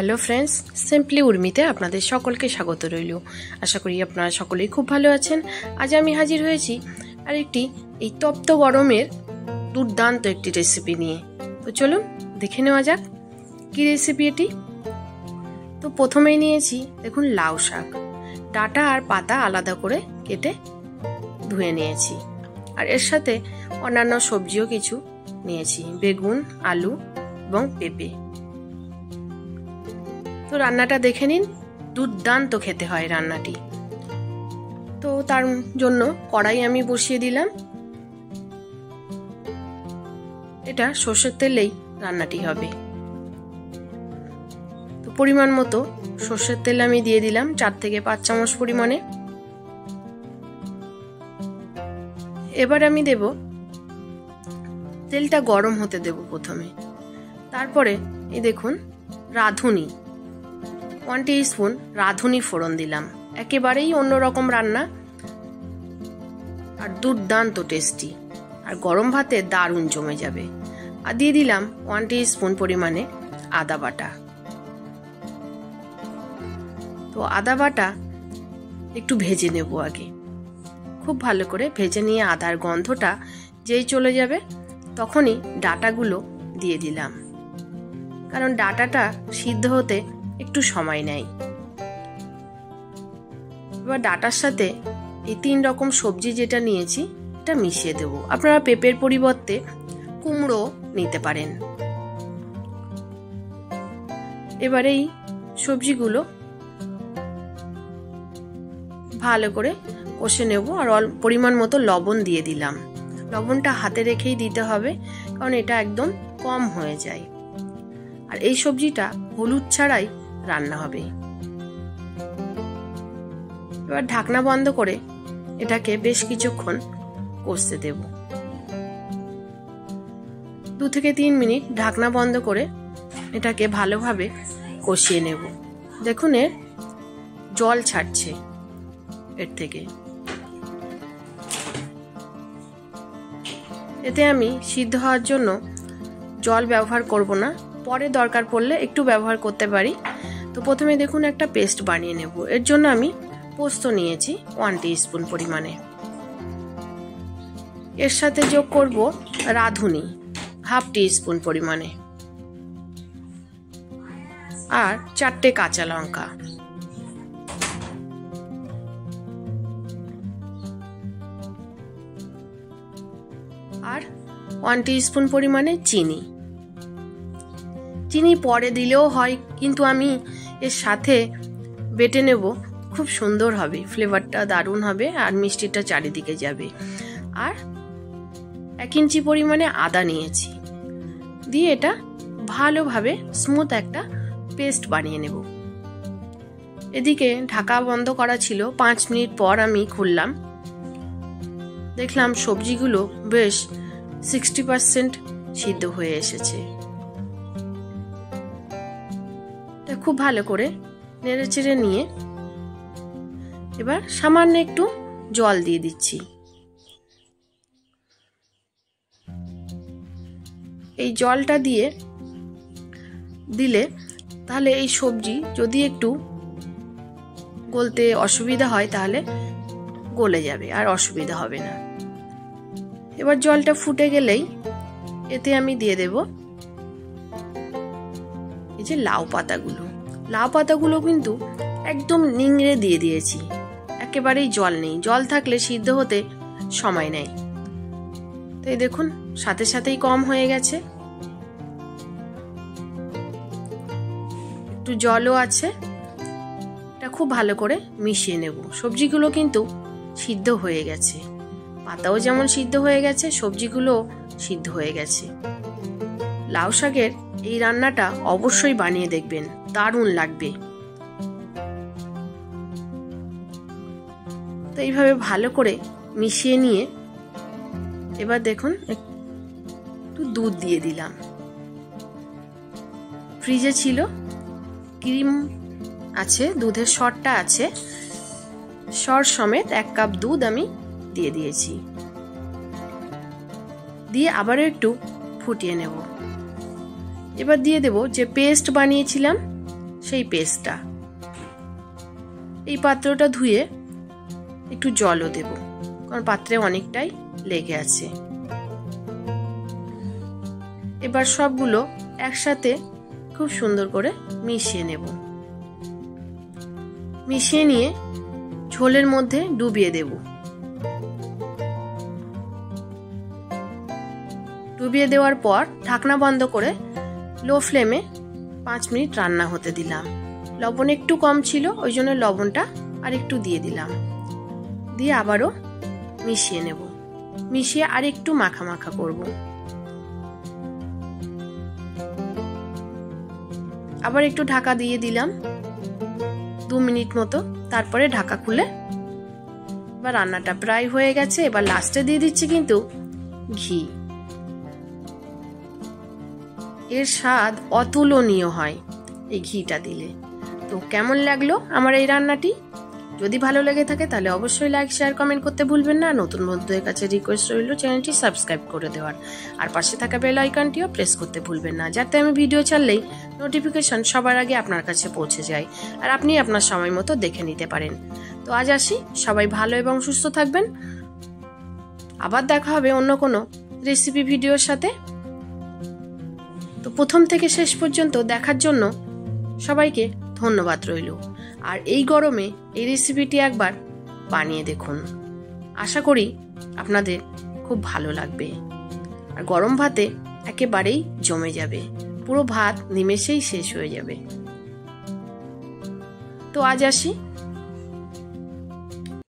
Hello friends, simply উর্মিতে আপনাদের সকলকে স্বাগত রইল। আশা করি আপনারা সকলেই খুব ভালো আছেন। আজ আমি হাজির হয়েছি আরেকটি এই তপ্ত গরমের দুর্দান্ত একটি রেসিপি নিয়ে। তো চলুন দেখে নেওয়া যাক কি রেসিপি এটি। তো প্রথমেই নিয়েছি দেখুন লাউ শাক, ডাঁটা আর পাতা আলাদা করে কেটে ধুয়ে নিয়েছি। আর এর সাথে অন্যান্য সবজিও কিছু নিয়েছি, বেগুন, আলু এবং পেঁপে। তো রান্নাটা দেখে নিন, দুর্দান্ত খেতে হয় রান্নাটি। তো তার জন্য কড়াই আমি বসিয়ে দিলাম। এটা সর্ষের তেলেই রান্নাটি হবে। তো পরিমাণ মতো সর্ষের তেল আমি দিয়ে দিলাম 4 থেকে 5 চামচ পরিমাণে। এবার আমি দেব, তেলটা গরম হতে দেব প্রথমে। তারপরে এই দেখুন রাঁধুনি 1 টিস্পুন রাঁধুনি ফোড়ন দিলাম। একেবারেই অন্যরকম রান্না আর দুর্দান্ত টেস্টি, আর গরম ভাতে দারুণ জমে যাবে। আর দিয়ে দিলাম 1 টিস্পুন পরিমাণে আদা বাটা। তো আদা বাটা একটু ভেজে নেব আগে, খুব ভালো করে ভেজে নিয়ে আদার গন্ধটা যেই চলে যাবে তখনই ডাঁটাগুলো দিয়ে দিলাম, কারণ ডাঁটাটা সিদ্ধ হতে একটু সময় নেয়। এবার ডাঁটার সাথে এই 3 রকম সবজি যেটা নিয়েছি এটা মিশিয়ে দেব। আপনারা পেঁপের পরিবর্তে কুমড়ো নিতে পারেন। এবার এই সবজিগুলো ভালো করে কষে নেব। আর পরিমাণ মতো লবণ দিয়ে দিলাম। লবণটা হাতে রেখেই দিতে হবে, কারণ এটা একদম কম হয়ে যায়। আর এই সবজিটা হলুদ ছাড়াই রান্না হবে। এবার ঢাকনা বন্ধ করে এটাকে বেশ কিছুক্ষণ কষতে দেব। 2 থেকে 3 মিনিট ঢাকনা বন্ধ করে এটাকে ভালোভাবে কষিয়ে নেব। দেখুন এর জল ছাড়ছে এর থেকে। এতে আমি সিদ্ধ হওয়ার জন্য জল ব্যবহার করব না, পরে দরকার পড়লে একটু ব্যবহার করতে পারি। তো প্রথমে দেখুন একটা পেস্ট বানিয়ে নেব। এর জন্য আমি পোস্ত নিয়েছি 1 টিস্পুন পরিমাণে। এর সাথে যোগ করব রাঁধুনি 1/2 টিস্পুন পরিমাণে, আর 4টে কাঁচা লঙ্কা। আর 1 টিস্পুন পরিমাণে চিনি। চিনি পরে দিলেও হয়, কিন্তু আমি এর সাথে বেটে নেব, খুব সুন্দর হবে, ফ্লেভারটা দারুণ হবে আর মিষ্টিটা চারিদিকে যাবে। আর 1 ইঞ্চি পরিমাণে আদা নিয়েছি, দিয়ে এটা ভালোভাবে স্মুথ একটা পেস্ট বানিয়ে নেব। এদিকে ঢাকা বন্ধ করা ছিল। 5 মিনিট পর আমি খুললাম, দেখলাম সবজিগুলো বেশ 60% সিদ্ধ হয়ে এসেছে। খুব ভালো করে নেড়ে চেড়ে নিয়ে এবার সামান্য একটু জল দিয়ে দিচ্ছি। এই জলটা দিলে তাহলে এই সবজি যদি একটু গলতে অসুবিধা হয় তাহলে গলে যাবে, আর অসুবিধা হবে না। এবার জলটা ফুটে গেলেই এতে আমি দিয়ে দেব এই যে লাউ পাতাগুলো। লাউ পাতাগুলো কিন্তু একদম নিংড়ে দিয়ে দিয়েছি, একেবারেই জল নেই। জল থাকলে সিদ্ধ হতে সময় নেয়। তো এই দেখুন সাথে সাথেই কম হয়ে গেছে, একটু জলও আছে। এটা খুব ভালো করে মিশিয়ে নেব। সবজিগুলো কিন্তু সিদ্ধ হয়ে গেছে, পাতাও যেমন সিদ্ধ হয়ে গেছে, সবজিগুলো সিদ্ধ হয়ে গেছে। লাউ শাকের এই রান্নাটা অবশ্যই বানিয়ে দেখবেন, দারুণ লাগবে। তো এইভাবে ভালো করে মিশিয়ে নিয়ে এবার দেখুন একটু দুধ দিয়ে দিলাম। ফ্রিজে ছিল, ক্রিম আছে, দুধের সরটা আছে, সর সমেত 1 কাপ দুধ আমি দিয়ে দিয়েছি। দিয়ে আবারও একটু ফুটিয়ে নেব। এবার দিয়ে দেব যে পেস্ট বানিয়েছিলাম সেই পেস্টটা। এই পাত্রটা ধুয়ে একটু জলও দেব, কারণ পাত্রে অনেকটাই লেগে আছে। এবার সবগুলো একসাথে খুব সুন্দর করে মিশিয়ে নেব। মিশিয়ে নিয়ে ঝোলের মধ্যে ডুবিয়ে দেব। ডুবিয়ে দেওয়ার পর ঢাকনা বন্ধ করে লো ফ্লেমে 5 মিনিট রান্না হতে দিলাম। লবণ একটু কম ছিল, ওই জন্য লবণটা আর একটু দিয়ে দিলাম। দিয়ে আবারও মিশিয়ে নেব। মিশিয়ে আর একটু মাখা মাখা করব। আবার একটু ঢাকা দিয়ে দিলাম 2 মিনিট মতো। তারপরে ঢাকা খুলে এবার রান্নাটা প্রায় হয়ে গেছে। এবার লাস্টে দিয়ে দিচ্ছি কিন্তু ঘি। এর স্বাদ অতুলনীয় হয় এই ঘিটা দিলে। তো কেমন লাগলো আমার এই রান্নাটি? যদি ভালো লেগে থাকে তাহলে অবশ্যই লাইক, শেয়ার, কমেন্ট করতে ভুলবেন না। নতুন বন্ধুদের কাছে রিকোয়েস্ট রইল চ্যানেলটি সাবস্ক্রাইব করে দেওয়ার, আর পাশে থাকা বেল আইকনটিও প্রেস করতে ভুলবেন না, যাতে আমি ভিডিও ছাড়লেই নোটিফিকেশন সবার আগে আপনার কাছে পৌঁছে যায় আর আপনি আপনার সময় মতো দেখে নিতে পারেন। তো আজ আসি, সবাই ভালো এবং সুস্থ থাকবেন। আবার দেখা হবে অন্য কোনো রেসিপি ভিডিওর সাথে। তো প্রথম থেকে শেষ পর্যন্ত দেখার জন্য সবাইকে ধন্যবাদ রইল। আর এই গরমে এই রেসিপিটি একবার বানিয়ে দেখুন, আশা করি আপনাদের খুব ভালো লাগবে। আর গরম ভাতে একেবারেই জমে যাবে, পুরো ভাত নিমেষেই শেষ হয়ে যাবে। তো আজ আসি।